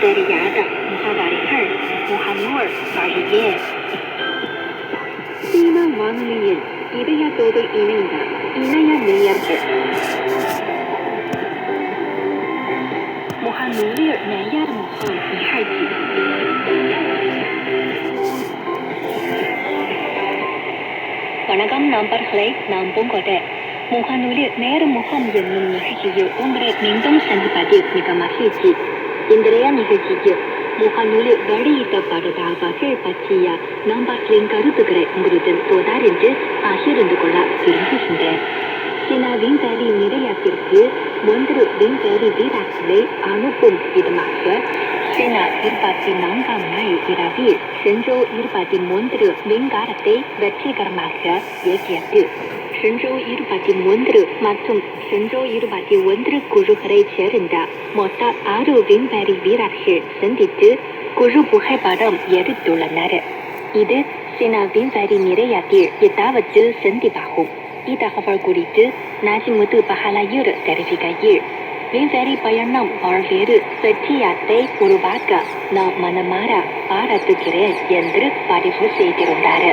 தெரியாத முகவரிகள் முகநூல் வழியே சீன வானொலியில் இதயத்தோடு இணைந்த இணைய நேயர்கள் முகநூலில் நேயர் முகாம் நிகழ்ச்சி. வணக்கம் நண்பர்களை, நான் பூங்கோதை. முகநூலில் நேர் முகாம் என்னும் நிகழ்ச்சியில் உங்களை மீண்டும் சந்திப்பதில் மிக மகிழ்ச்சி. இன்றைய நிகழ்ச்சியில் முகநூலில் வெளியிடப்பட்ட தகவல்கள் பற்றிய நண்பர்களின் கருத்துக்களை உங்களுடன் தொடர்ந்து பகிர்ந்து கொள்ள விரும்புகின்றேன். சீனா விண்வெளி நிலையத்திற்கு 3 விண்வெளி வீரர்களை அனுப்பும் விதமாக சீனா 24ஆம் நாள் இரவில் ஷென்சோ 23 விண்கலத்தை வெற்றிகரமாக இயக்கியது. ஷென்சோ 23 மற்றும் ஷென்சோ 21 குழுக்களைச் சேர்ந்த மொத்தம் 6 விண்வெளி வீரர்கள் சந்தித்து குழு புகைப்படம் எடுத்துள்ளனர். இது சீனா விண்வெளி நிலையத்தில் 8வது சந்திப்பாகும். இத்தகவல் குறித்து நாஜிமுது பஹலாயூர் தெரிவிக்கையில், விண்வெளி பயணம் பல்வேறு வெற்றியத்தை உருவாக்க நான் மனமாற பாராட்டுகிறேன் என்று பதிவு செய்திருந்தார்.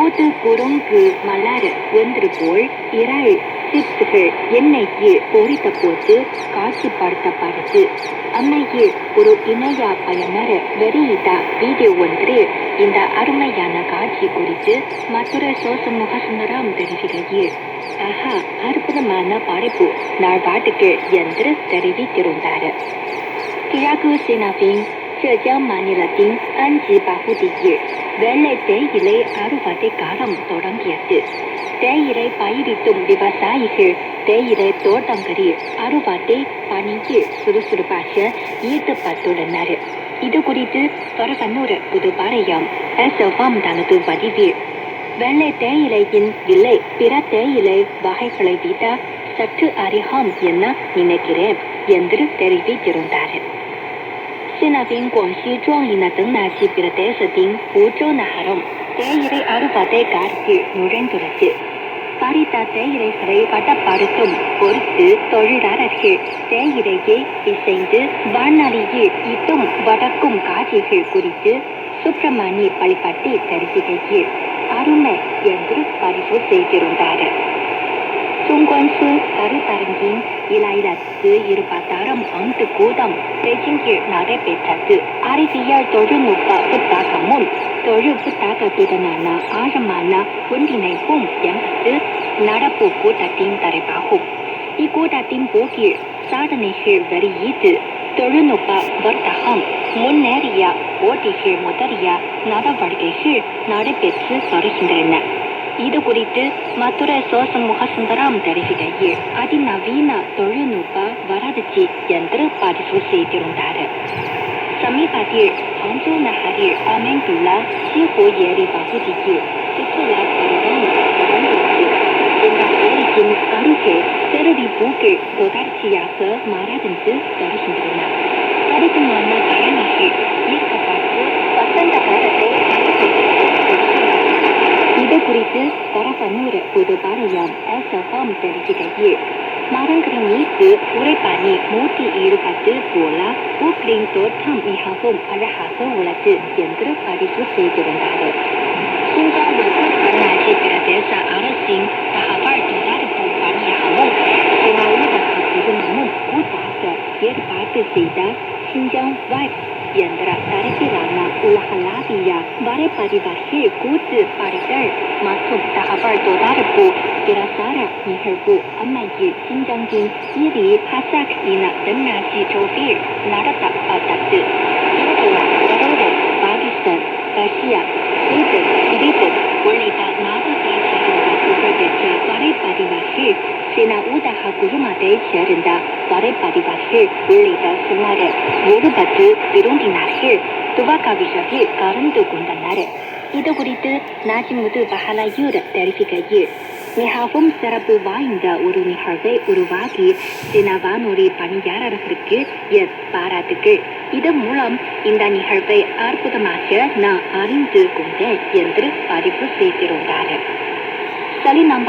ஊது குறுங்கு மலர் ஒன்று போல் 2 சிப்ஸ்கள் எண்ணெயில் பொறித்த போது காட்சிப்படுத்தப்பட்டது. அண்மையில் ஒரு இணைய பயனர் வெளியிட்ட வீடியோ ஒன்று இந்த அருமையான காட்சி குறித்து மதுரை சோசமுகசுந்தரம் தெரிவிக்கையில், ஆஹா, அற்புதமான படைப்பு, நாள்பாட்டுகள் என்று தெரிவித்திருந்தார். கிழக்கு சீனாவின் ஜெஜியாங் மாநிலத்தின் அஞ்சி பகுதியில் வெள்ளை தேயிலை அறுவடை காலம் தொடங்கியது. தேயிலை பயிரிடும் விவசாயிகள் தேயிலை தோட்டங்களில் அறுவடை பணியில் சுறுசுறுப்பாக ஈடுபட்டுள்ளனர். இது குறித்து பரவனூர் புதுப்பாளையம் எஸ்எஃப்எம் தனது பதிவில், வெள்ளை தேயிலையின் விலை பிற தேயிலை வகைகளை விட சற்று அதிகம் என நினைக்கிறேன் என்று தெரிவித்திருந்தார். சீனாவின் குவாங்சி ஜுவாங் இன தென்னாட்சி பிரதேசத்தின் ஊஜோ நகரம் தேயிலை அறுவடை காலத்தில் நுழைந்துள்ளது. பறித்த தேயிலைகளை பதப்படுத்தும் பொருட்டு தொழிலாளர்கள் தேயிலையை பிசைந்து வானொலியில் இட்டும் வடக்கும் காட்சிகள் குறித்து சுப்பிரமணி பள்ளிப்பட்டி தெரிவிக்கையில், அருமை என்று பதிவு செய்திருந்தார். ஜோங்குவான்சு கருத்தரங்கின் 2020ஆம் ஆண்டு கூட்டம் பெய்ஜிங்கில் நடைபெற்றது. அறிவியல் தொழில்நுட்ப புத்தாக்கமும் தொழில் புத்தாக்கத்துடனான ஆழமான ஒன்றிணைப்பும் என்பது நடப்பு கூட்டத்தின் தலைப்பாகும். இக்கூட்டத்தின் போக்கில் சாதனைகள் வெளியீடு, தொழில்நுட்ப வர்த்தகம், முன்னேறிய போட்டிகள் முதலிய நடவடிக்கைகள் நடைபெற்று வருகின்றன. இது குறித்து மதுரை சோசமுகசுந்தரம் தெரிவிக்கையில், அதிநவீன தொழில்நுட்ப வளர்ச்சி என்று பதிவு செய்திருந்தார். சமீபத்தில் ஹாங்சோ நகரில் அமைந்துள்ள சீஹோ ஏரி பகுதியில் சுற்றுலா பருவம் தொடங்கியது. இந்த ஏரியின் அருகே செருவி பூக்கள் தொடர்ச்சியாக மலர்ந்து வருகின்றன. அதிகமான பயணிகள் ஈர்க்கப்பட்டு வசந்த காலத்தை இது குறித்து பரவனூர் புதுப்பாளையம் எஸ்எஃப்எம் தெரிவிக்கையில், மரங்களின் மீது உரைப்பணி 120 போல பூக்களின் தோற்றம் மிகவும் அழகாக உள்ளது என்று பதிவு செய்திருந்தார். சிங்காவுக்கு தென்னாட்சி பிரதேச அரசின் தகவல் தொடர்பு பணியாகவும் சீனா ஊடக குழுமமும் கூட்டாக ஏற்பாடு செய்த சிங்ஜாங் வைப் என்ற தரப்பிலான உலகளாவிய வரைபதிவர்கள் கூட்டு பணிகள் மற்றும் தகவல் தொடர்பு பிரசார நிகழ்வு அண்மையில் சிங்ஜாங்கின் இரி ஹசாக் இன தென்னாட்சி சோட்டில் நடத்தப்பட்டது. இந்தியா, இலங்கை, பாகிஸ்தான், ரஷ்யா, திபெத் உள்ளிட்ட நாடுகளைச் சேர்ந்த புகழ்பெற்ற வரைபதிவர்கள், சீனா ஊடக குழுமத்தைச் சேர்ந்த வரைபதிவர்கள் உள்ளிட்ட சுமார் 70 விருந்தினர்கள் துவக்க விழாவில் கலந்து கொண்டனர். இது குறித்து நாஜிமுது பஹலாயூர் தெரிவிக்கையில், மிகவும் சிறப்பு வாய்ந்த ஒரு நிகழ்வை உருவாக்கி சீனா வானொலி பணியாளர்களுக்கு என் பாராட்டுகள். இதன் மூலம் இந்த நிகழ்வை அற்புதமாக நான் அறிந்து கொண்டேன் என்று பதிவு செய்திருந்தார். சரி நம்பர்